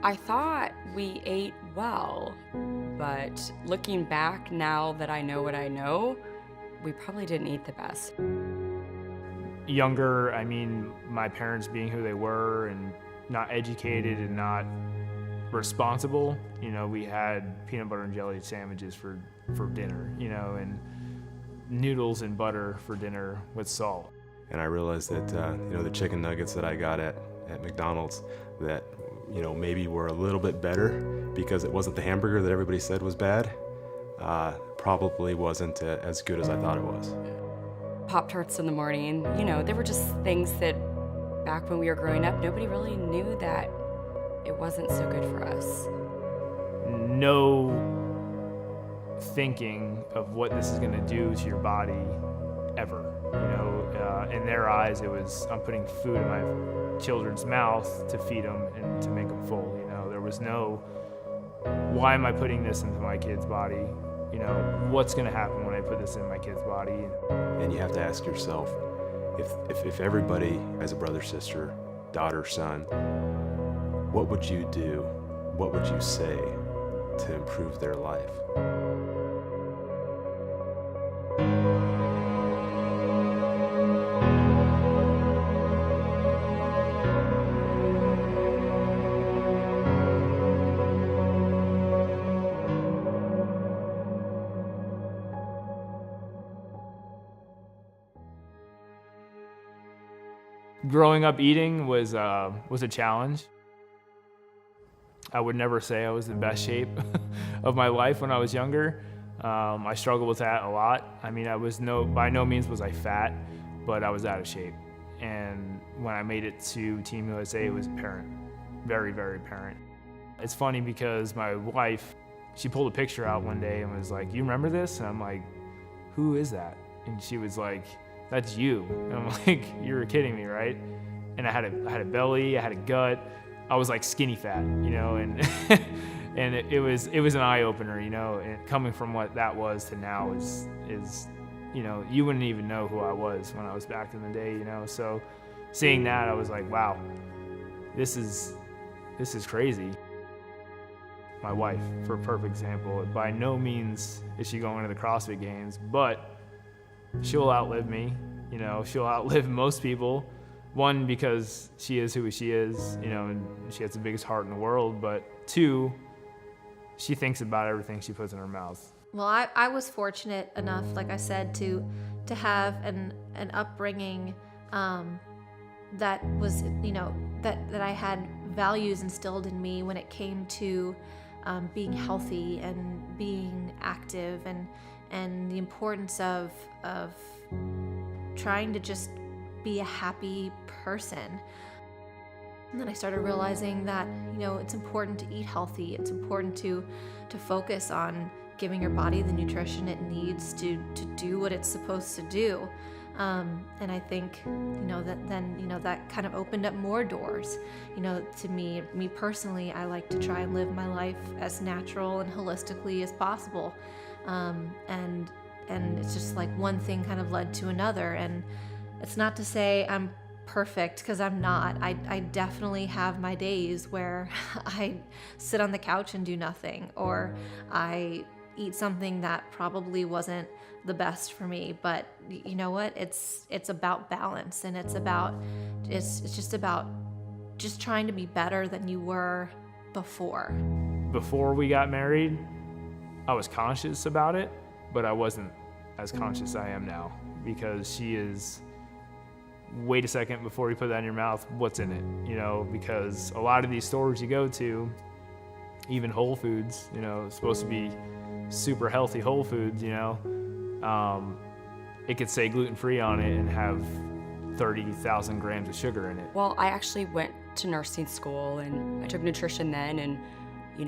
I thought we ate well, but looking back now that I know what I know, we probably didn't eat the best. Younger, my parents being who they were and not educated and not responsible, we had peanut butter and jelly sandwiches for dinner, and noodles and butter for dinner with salt. And I realized that, the chicken nuggets that I got at McDonald's that, maybe were a little bit better because it wasn't the hamburger that everybody said was bad, probably wasn't as good as I thought it was. Pop-Tarts in the morning, they were just things that back when we were growing up, nobody really knew that it wasn't so good for us. No thinking of what this is going to do to your body ever. In their eyes, it was, I'm putting food in my children's mouth to feed them and to make them full. There was no, why am I putting this into my kid's body? What's going to happen when I put this in my kid's body? And you have to ask yourself, if everybody as a brother, sister, daughter, son, what would you do? What would you say to improve their life? Growing up eating was a challenge. I would never say I was in the best shape of my life when I was younger. I struggled with that a lot. I was by no means was I fat, but I was out of shape. And when I made it to Team USA, it was apparent, very, very apparent. It's funny because my wife, she pulled a picture out one day and was like, "You remember this?" And I'm like, "Who is that?" And she was like, "That's you." And I'm like, "You were kidding me, right?" And I had a belly, I had a gut. I was like skinny fat, and and it was an eye opener, and coming from what that was to now is you wouldn't even know who I was when I was back in the day, So seeing that, I was like, wow, this is crazy. My wife, for a perfect example, by no means is she going to the CrossFit Games, but she'll outlive me. She'll outlive most people. One, because she is who she is, and she has the biggest heart in the world. But two, she thinks about everything she puts in her mouth. Well, I was fortunate enough, like I said, to have an upbringing that was, that I had values instilled in me when it came to being healthy and being active and the importance of trying to just be a happy person. And then I started realizing that, it's important to eat healthy. It's important to focus on giving your body the nutrition it needs to do what it's supposed to do. And I think, that kind of opened up more doors. To me personally, I like to try and live my life as natural and holistically as possible. And it's just like one thing kind of led to another. And it's not to say I'm perfect, because I'm not. I definitely have my days where I sit on the couch and do nothing, or I eat something that probably wasn't the best for me. But you know what? It's about balance, and it's just about trying to be better than you were before. Before we got married, I was conscious about it, but I wasn't as conscious as I am now, because she is, wait a second before you put that in your mouth, what's in it? Because a lot of these stores you go to, even Whole Foods, it's supposed to be super healthy Whole Foods, it could say gluten-free on it and have 30,000 grams of sugar in it. Well, I actually went to nursing school and I took nutrition then, and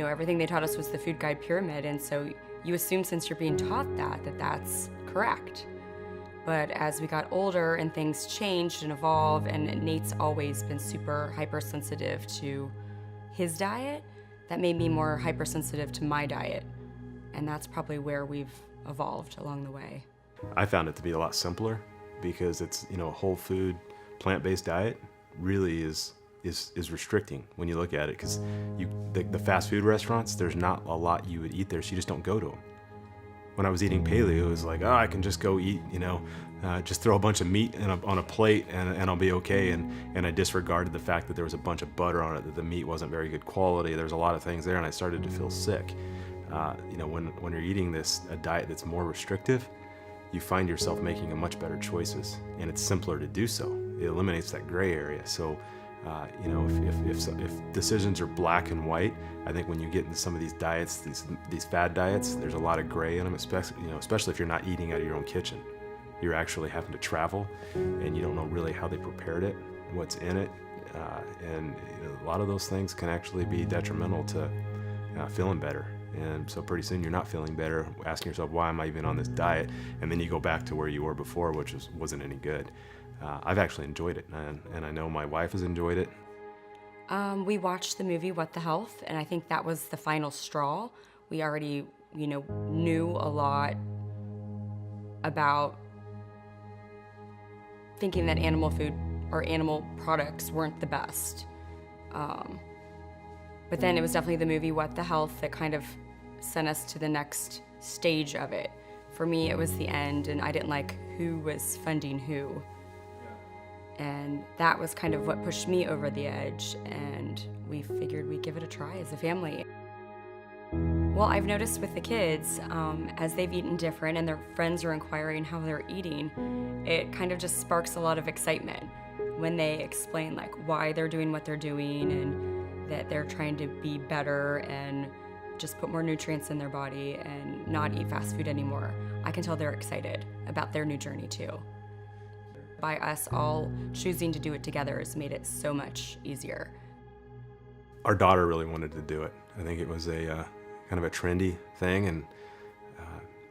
everything they taught us was the food guide pyramid, and so you assume since you're being taught that that's correct. But as we got older and things changed and evolved, and Nate's always been super hypersensitive to his diet, that made me more hypersensitive to my diet. And that's probably where we've evolved along the way. I found it to be a lot simpler because it's, a whole food, plant-based diet really is restricting when you look at it, because the fast food restaurants, there's not a lot you would eat there, so you just don't go to them. When I was eating paleo, it was like, oh, I can just go eat, just throw a bunch of meat on a plate and I'll be okay. And I disregarded the fact that there was a bunch of butter on it, that the meat wasn't very good quality. There's a lot of things there, and I started to feel sick. When you're eating a diet that's more restrictive, you find yourself making much better choices, and it's simpler to do so. It eliminates that gray area. So, if decisions are black and white, I think when you get into some of these diets, these fad diets, there's a lot of gray in them, especially if you're not eating out of your own kitchen. You're actually having to travel, and you don't know really how they prepared it, what's in it, and a lot of those things can actually be detrimental to feeling better. And so pretty soon you're not feeling better, asking yourself, why am I even on this diet? And then you go back to where you were before, which wasn't any good. I've actually enjoyed it, and I know my wife has enjoyed it. We watched the movie What the Health, and I think that was the final straw. We already, knew a lot about thinking that animal food or animal products weren't the best. But then it was definitely the movie What the Health that kind of sent us to the next stage of it. For me, it was the end, and I didn't like who was funding who. And that was kind of what pushed me over the edge, and we figured we'd give it a try as a family. Well, I've noticed with the kids, as they've eaten different and their friends are inquiring how they're eating, it kind of just sparks a lot of excitement when they explain why they're doing what they're doing, and that they're trying to be better and just put more nutrients in their body and not eat fast food anymore. I can tell they're excited about their new journey too. By us all choosing to do it together has made it so much easier. Our daughter really wanted to do it. I think it was a kind of a trendy thing, and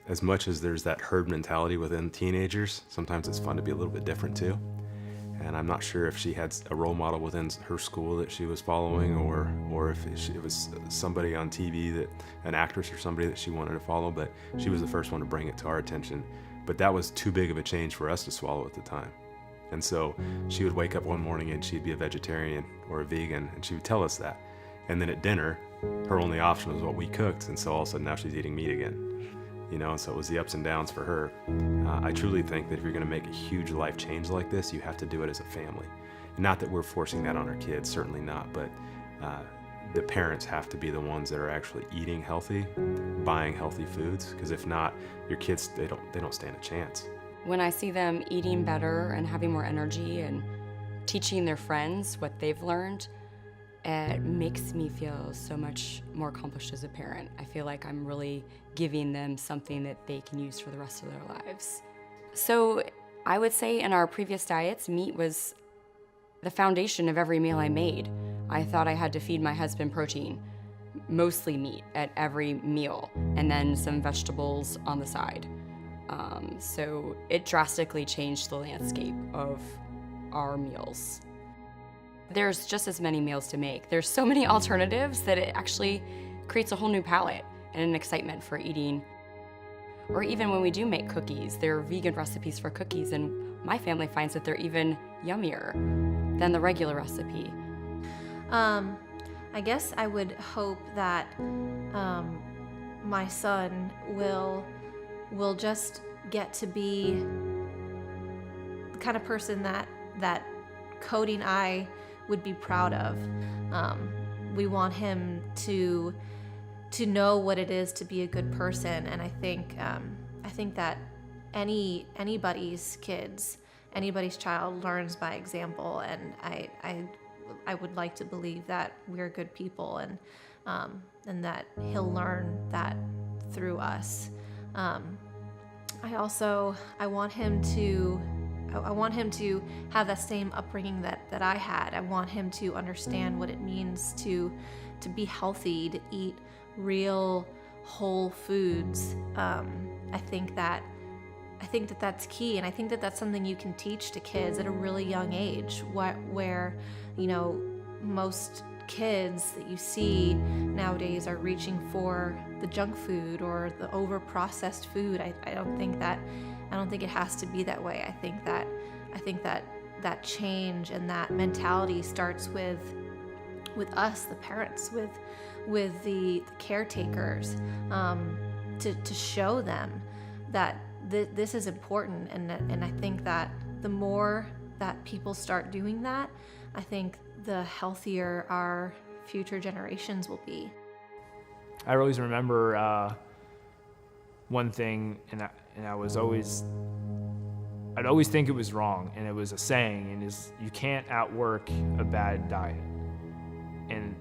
as much as there's that herd mentality within teenagers, sometimes it's fun to be a little bit different too. And I'm not sure if she had a role model within her school that she was following, or if it was somebody on TV, an actress or somebody that she wanted to follow, but she was the first one to bring it to our attention. But that was too big of a change for us to swallow at the time. And so she would wake up one morning and she'd be a vegetarian or a vegan, and she would tell us that. And then at dinner, her only option was what we cooked, and so all of a sudden now she's eating meat again. And so it was the ups and downs for her. I truly think that if you're gonna make a huge life change like this, you have to do it as a family. Not that we're forcing that on our kids, certainly not, but the parents have to be the ones that are actually eating healthy, buying healthy foods, because if not, your kids, they don't stand a chance. When I see them eating better and having more energy and teaching their friends what they've learned, it makes me feel so much more accomplished as a parent. I feel like I'm really giving them something that they can use for the rest of their lives. So I would say in our previous diets, meat was the foundation of every meal I made. I thought I had to feed my husband protein, mostly meat at every meal, and then some vegetables on the side. So it drastically changed the landscape of our meals. There's just as many meals to make. There's so many alternatives that it actually creates a whole new palate and an excitement for eating. Or even when we do make cookies, there are vegan recipes for cookies, and my family finds that they're even yummier than the regular recipe. I guess I would hope that my son will just get to be the kind of person that Cody and I would be proud of. We want him to know what it is to be a good person, and I think that anybody's child learns by example, and I would like to believe that we're good people, and that he'll learn that through us. I want him to have that same upbringing that I had. I want him to understand what it means to be healthy, to eat real whole foods. I think I think that that's key, and I think that that's something you can teach to kids at a really young age, where, you know, most kids that you see nowadays are reaching for the junk food or the over-processed food. I don't think it has to be that way. I think that change and that mentality starts with us, the parents, with the caretakers, to show them that this is important. And I think that the more that people start doing that, I think the healthier our future generations will be. I always remember one thing, and I'd always think it was wrong, and it was a saying, and is you can't outwork a bad diet. And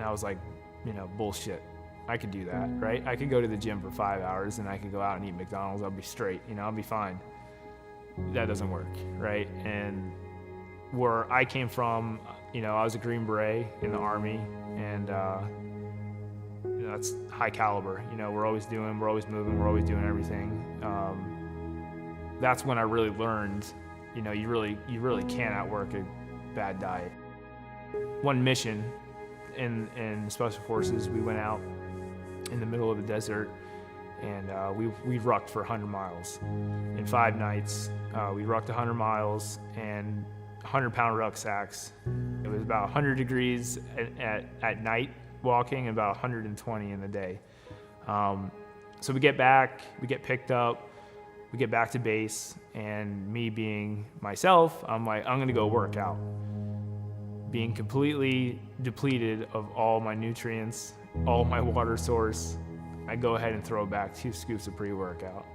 I was like, you know, bullshit. I could do that, right? I could go to the gym for 5 hours and I could go out and eat McDonald's. I'll be straight, you know, I'll be fine. That doesn't work, right? And where I came from, you know, I was a Green Beret in the Army, and you know, that's high caliber. You know, we're always moving, we're always doing everything. That's when I really learned, you know, you really can't outwork a bad diet. One mission in Special Forces, we went out in the middle of the desert, and we rucked for 100 miles. In 5 nights, we rucked 100 miles and 100-pound rucksacks. It was about 100 degrees at night walking, and about 120 in the day. So we get back, we get picked up, we get back to base, and me being myself, I'm like, I'm gonna go work out. Being completely depleted of all my nutrients, all my water source, I go ahead and throw back 2 scoops of pre-workout.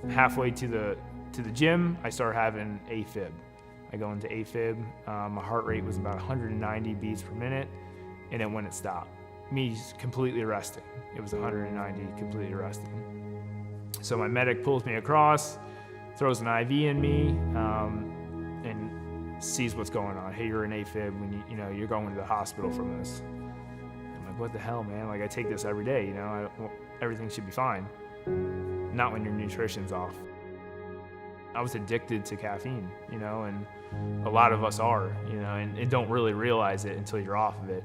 Halfway to the gym, I start having AFib. I go into AFib. My heart rate was about 190 beats per minute, and then when it stopped, me completely resting. It was 190, completely resting. So my medic pulls me across, throws an IV in me, and sees what's going on. Hey, you're in AFib. You know, you're going to the hospital from this. I'm like, what the hell, man? Like, I take this every day. You know, everything should be fine. Not when your nutrition's off. I was addicted to caffeine, you know, and a lot of us are, you know, and don't really realize it until you're off of it.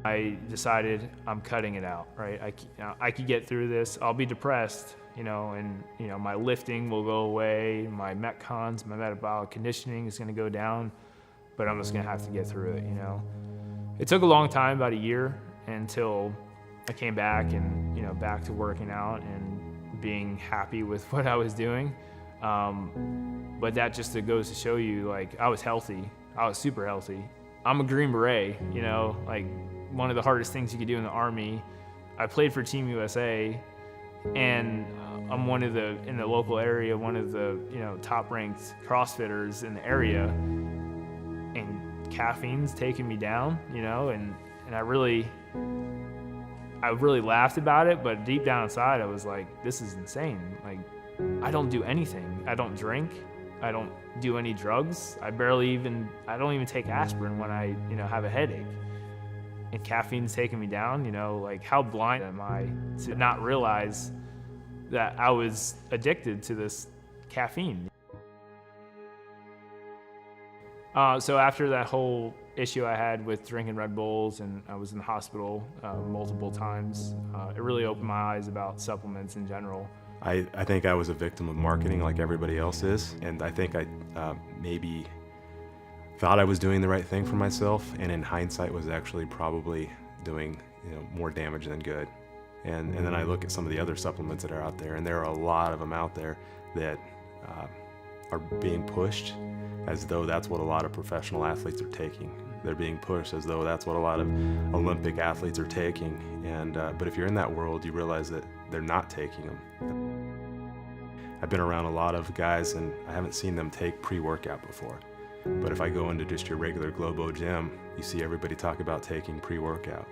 I decided I'm cutting it out, right? I could get through this. I'll be depressed, you know, and, you know, my lifting will go away. My Metcons, my metabolic conditioning is going to go down, but I'm just going to have to get through it, you know. It took a long time, about a year, until I came back and, you know, back to working out and being happy with what I was doing. But that just goes to show you, like, I was healthy. I was super healthy. I'm a Green Beret, you know, like, one of the hardest things you could do in the Army. I played for Team USA, and I'm in the local area, one of the, you know, top-ranked CrossFitters in the area, and caffeine's taking me down, you know, and I really laughed about it, but deep down inside, I was like, this is insane. Like, I don't do anything. I don't drink. I don't do any drugs. I don't even take aspirin when I, you know, have a headache. And caffeine's taking me down, you know, like, how blind am I to not realize that I was addicted to this caffeine? So after that whole issue I had with drinking Red Bulls, and I was in the hospital multiple times, it really opened my eyes about supplements in general. I think I was a victim of marketing like everybody else is, and I think I maybe thought I was doing the right thing for myself, and in hindsight was actually probably doing, you know, more damage than good. And then I look at some of the other supplements that are out there, and there are a lot of them out there that are being pushed as though that's what a lot of professional athletes are taking. They're being pushed as though that's what a lot of Olympic athletes are taking. And but if you're in that world, you realize that they're not taking them. I've been around a lot of guys, and I haven't seen them take pre-workout before. But if I go into just your regular Globo gym, you see everybody talk about taking pre-workout.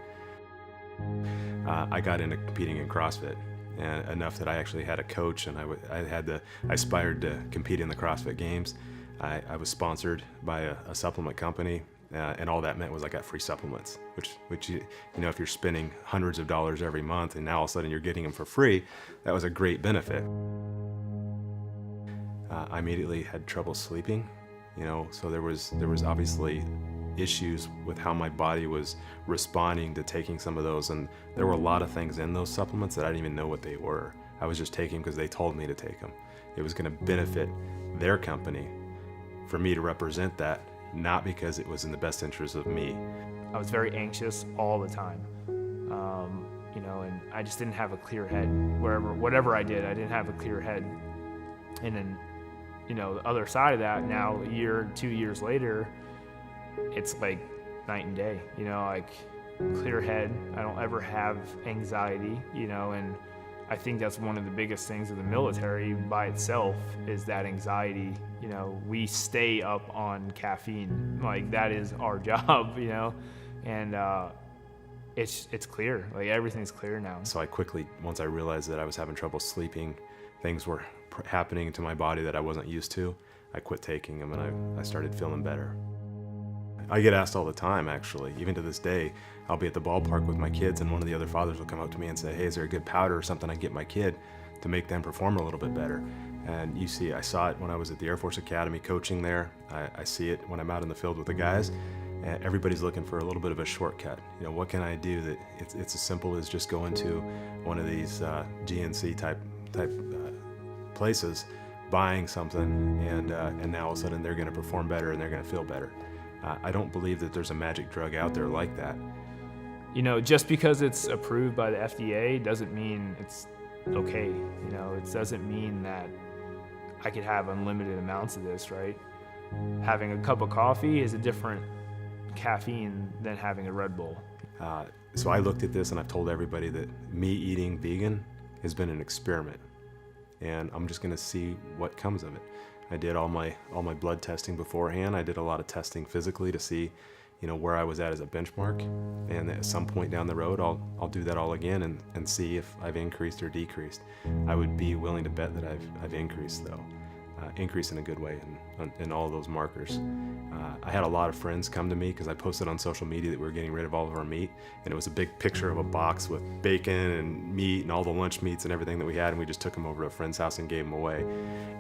I got into competing in CrossFit, and enough that I actually had a coach, and I aspired to compete in the CrossFit Games. I was sponsored by a supplement company, And all that meant was I got free supplements, which you know, if you're spending hundreds of dollars every month and now all of a sudden you're getting them for free, that was a great benefit. I immediately had trouble sleeping, you know, so there was obviously issues with how my body was responding to taking some of those, and there were a lot of things in those supplements that I didn't even know what they were. I was just taking them because they told me to take them. It was going to benefit their company for me to represent that, not because it was in the best interest of me. I was very anxious all the time, you know, and I just didn't have a clear head. Whatever I did, I didn't have a clear head. And then, you know, the other side of that, now a year, 2 years later, it's like night and day, you know, like clear head. I don't ever have anxiety, you know, and I think that's one of the biggest things of the military by itself is that anxiety. You know, we stay up on caffeine, like that is our job, you know, and it's clear, like everything's clear now. So I quickly, once I realized that I was having trouble sleeping, things were happening to my body that I wasn't used to, I quit taking them and I started feeling better. I get asked all the time, actually, even to this day. I'll be at the ballpark with my kids and one of the other fathers will come up to me and say, hey, is there a good powder or something I can get my kid to make them perform a little bit better? And you see, I saw it when I was at the Air Force Academy coaching there. I see it when I'm out in the field with the guys. And everybody's looking for a little bit of a shortcut. You know, what can I do that it's as simple as just going to one of these GNC type places, buying something, and now all of a sudden they're going to perform better and they're going to feel better. I don't believe that there's a magic drug out there like that. You know, just because it's approved by the FDA doesn't mean it's okay. You know, it doesn't mean that I could have unlimited amounts of this, right? Having a cup of coffee is a different caffeine than having a Red Bull. So I looked at this and I've told everybody that me eating vegan has been an experiment, and I'm just going to see what comes of it. I did all my blood testing beforehand. I did a lot of testing physically to see, you know, where I was at as a benchmark. And at some point down the road, I'll do that all again and see if I've increased or decreased. I would be willing to bet that I've increased, though. Increase in a good way in all those markers. I had a lot of friends come to me because I posted on social media that we were getting rid of all of our meat, and it was a big picture of a box with bacon and meat and all the lunch meats and everything that we had, and we just took them over to a friend's house and gave them away.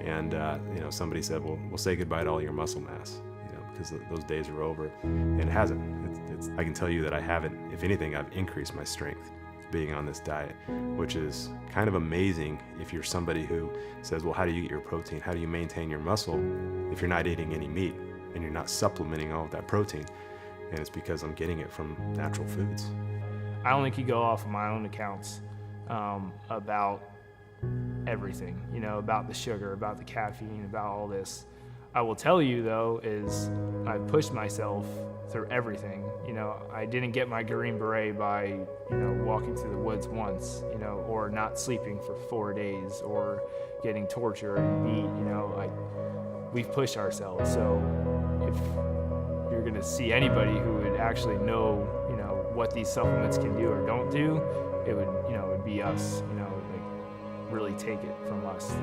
And you know, somebody said, well, we'll say goodbye to all your muscle mass, you know, because those days are over. And it hasn't. I can tell you that I haven't. If anything, I've increased my strength being on this diet, which is kind of amazing if you're somebody who says, well, how do you get your protein? How do you maintain your muscle if you're not eating any meat and you're not supplementing all of that protein? And it's because I'm getting it from natural foods. I only could go off of my own accounts about everything, you know, about the sugar, about the caffeine, about all this. I will tell you, though, is I pushed myself through everything. You know, I didn't get my Green Beret by, you know, walking through the woods once, you know, or not sleeping for 4 days, or getting tortured and beat, you know. Like, we've pushed ourselves. So if you're going to see anybody who would actually know, you know, what these supplements can do or don't do, it would, you know, it would be us, you know, like really take it from us.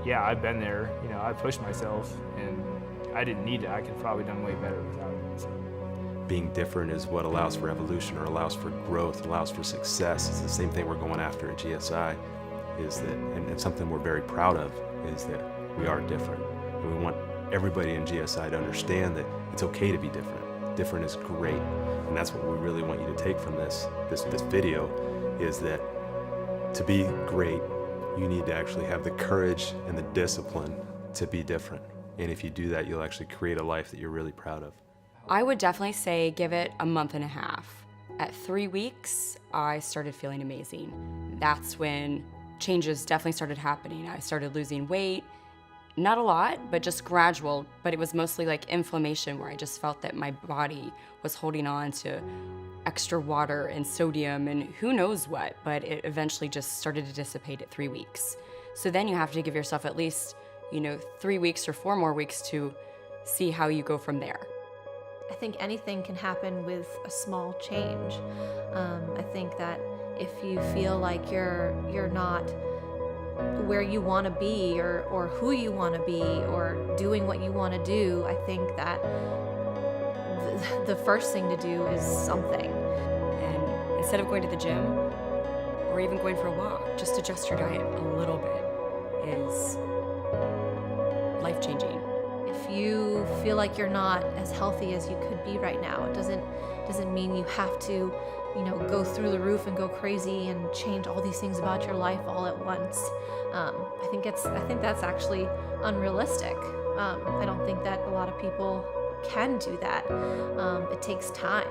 Yeah, I've been there, you know, I pushed myself and I didn't need it. I could have probably done way better without it. So. Being different is what allows for evolution, or allows for growth, allows for success. It's the same thing we're going after at GSI, is that, and something we're very proud of, is that we are different. And we want everybody in GSI to understand that it's okay to be different. Different is great. And that's what we really want you to take from this video, is that to be great, you need to actually have the courage and the discipline to be different. And if you do that, you'll actually create a life that you're really proud of. I would definitely say give it a month and a half. At 3 weeks, I started feeling amazing. That's when changes definitely started happening. I started losing weight, not a lot, but just gradual, but it was mostly like inflammation, where I just felt that my body was holding on to extra water and sodium and who knows what, but it eventually just started to dissipate at 3 weeks. So then you have to give yourself at least, you know, 3 weeks or 4 more weeks to see how you go from there. I think anything can happen with a small change. I think that if you feel like you're not where you want to be, or who you want to be, or doing what you want to do, I think that the first thing to do is something. And instead of going to the gym or even going for a walk, just adjust your diet a little bit is life-changing. If you feel like you're not as healthy as you could be right now, it doesn't mean you have to, go through the roof and go crazy and change all these things about your life all at once. I think that's actually unrealistic. I don't think that a lot of people can do that. It takes time,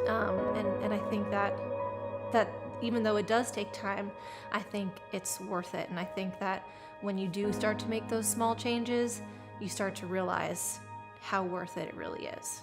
and I think that even though it does take time, I think it's worth it. And I think that when you do start to make those small changes, you start to realize how worth it really is.